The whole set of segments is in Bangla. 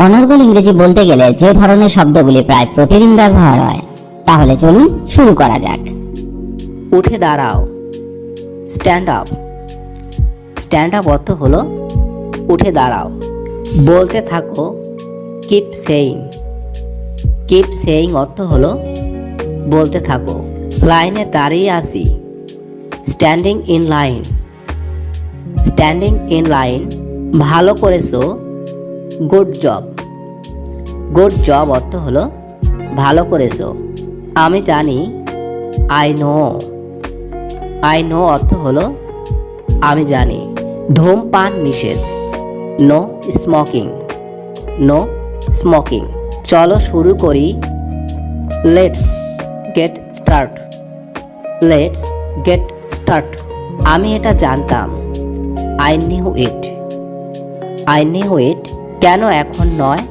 অনর্গল ইংরেজি বলতে গেলে যে ধরনের শব্দগুলি প্রায় প্রতিদিন ব্যবহার হয়, তাহলে চলুন শুরু করা যাক। উঠে দাঁড়াও, স্ট্যান্ড আপ। স্ট্যান্ড আপ অর্থ হলো উঠে দাঁড়াও। বলতে থাকো, কিপ সেইং। কিপ সেইং অর্থ হলো বলতে থাকো। লাইনে দাঁড়িয়ে আসি, standing in line. Standing in line, ভালো করেছো, গুড জব। গুড জব অর্থ হলো ভালো করেছো। আমি জানি, আই নো। আই নো অর্থ হলো আমি জানি। ধূমপান নিষেধ, নো স্মোকিং। No smoking. চলো শুরু করি, let's get start. Let's get start. আমি এটা জানতাম, I knew it. I knew it. কেন এখন নয়,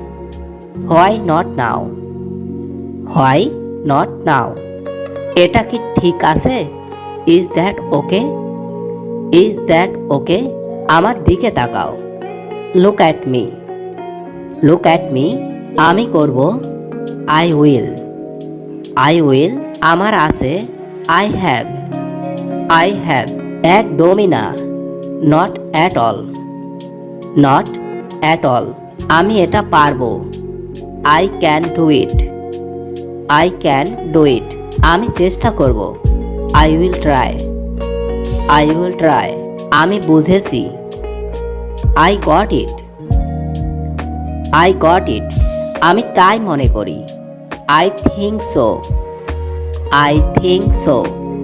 why not now. Why not now. এটা কি ঠিক আছে, is that okay. Is that okay. আমার দিকে তাকাও, look at me. Look at me. আমি করব, আই উইল। I will. আমার আছে, আই হ্যাভ। I have. একদমই না, not at all. Not at all. আমি এটা পারবো, I can do it. I can do it. আমি চেষ্টা করব, I will try. I will try. আমি বুঝেছি, I got it. I got it. আমি তাই মনে করি, I think so. I think so.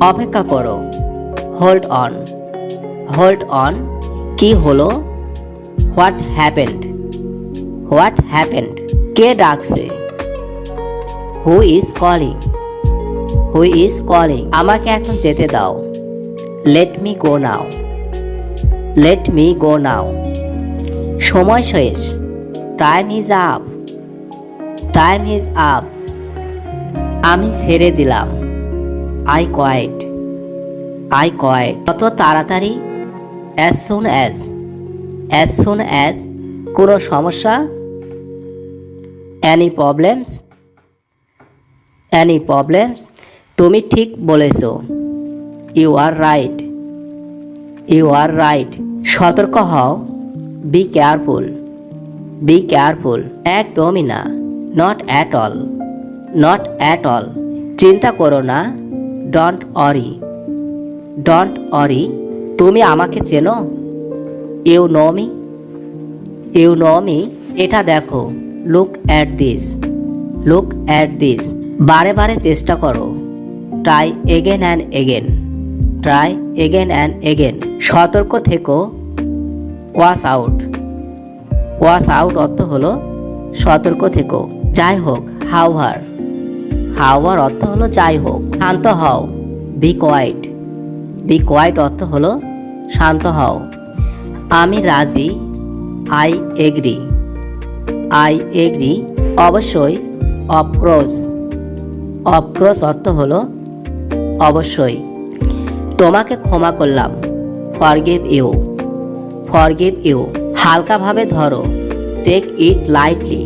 অপেক্ষা করো, হোল্ড অন। Hold on. কি হলো, হোয়াট হ্যাপেন্ড। What happened. কে ডাকছে, who is calling. Who is calling. আমাকে এখন যেতে দাও, let me go now. Let me go now. সময় শেষ, time is up. Time is up. আমি ছেড়ে দিলাম, আই কোয়াইট। I quit. কত তাড়াতাড়ি, as soon as. As soon as. কোনো সমস্যা, অ্যানি প্রবলেমস। Any problems. তুমি ঠিক বলেছ, you are right. You are right. সতর্ক হও, বি কেয়ারফুল। Be careful. একদমই না, not at all. Not at all. চিন্তা করো না, ডোন্ট অরি। ডোন্ট অরি। তুমি আমাকে চেনো, you know me. You know me. এটা দেখো, look at this. Look at this. বারে বারে চেষ্টা করো, try again and again. Try again and again. সতর্ক থেকো, ওয়াশ আউট। ওয়াশ আউট অর্থ হলো সতর্ক থেকো। যাই হোক, হাওয়ার। হাওয়ার অর্থ হলো যাই হোক। শান্ত হও, বি কোয়াইট। বি কোয়াইট অর্থ হলো শান্ত হও। আমি রাজি, আই এগ্রি। I agree. অবশ্যই, অফকোর্স। অফকোর্স অর্থ হলো অবশ্যই। তোমাকে ক্ষমা করলাম, ফরগিভ ইউ। Forgive you. হালকাভাবে ধরো, take it lightly.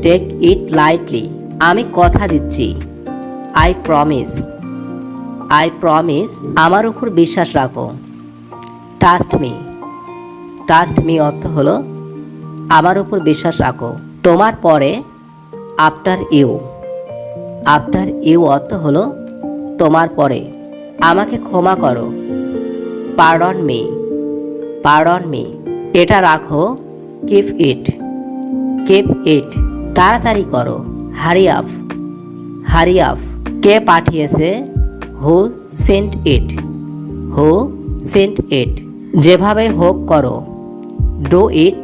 Take it lightly. আমি কথা দিচ্ছি, আই প্রমিস। I promise. আমার উপর বিশ্বাস রাখো, ট্রাস্ট মি। ট্রাস্ট মি অর্থ হলো আমার উপর বিশ্বাস রাখো। তোমার পরে, আফটার ইউ। আফটার ইউ অর্থ হলো তোমার পরে। আমাকে ক্ষমা করো, পার্ডন মি। Pardon me. এটা রাখো, কিপ ইট। Keep it. তাড়াতাড়ি করো, হারি আপ। Hurry up. কে পাঠিয়েছে, হু সেন্ট ইট। হু সেন্ট ইট। যেভাবে হোক করো, do it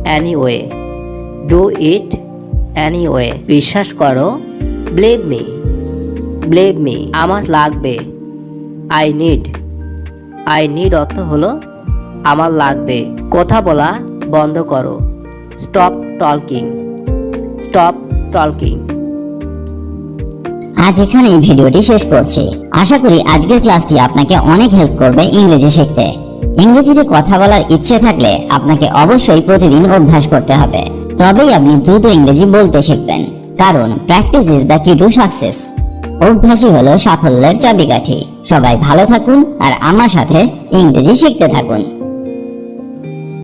anyway. Do it anyway. বিশ্বাস করো, বিলিভ মি। Believe me. আমার লাগবে, আই নিড। আই নিড অর্থ হলো আমার লাগবে। কথা বলা বন্ধ করো, স্টপ টকিং। Stop talking. আজ এখানেই ভিডিওটি শেষ করছি। আশা করি আজকের ক্লাসটি আপনাকে অনেক হেল্প করবে ইংরেজি শিখতে। ইংরেজিতে কথা বলার ইচ্ছে থাকলে আপনাকে অবশ্যই প্রতিদিন অভ্যাস করতে হবে। তবেই আপনি দ্রুত ইংরেজি বলতে শিখবেন, কারণ প্র্যাকটিস ইজ দ্য কি টু সাকসেস। অভ্যাসই হলো সাফল্যের চাবিকাঠি। সবাই ভালো থাকুন আর আমার সাথে ইংরেজি শিখতে থাকুন।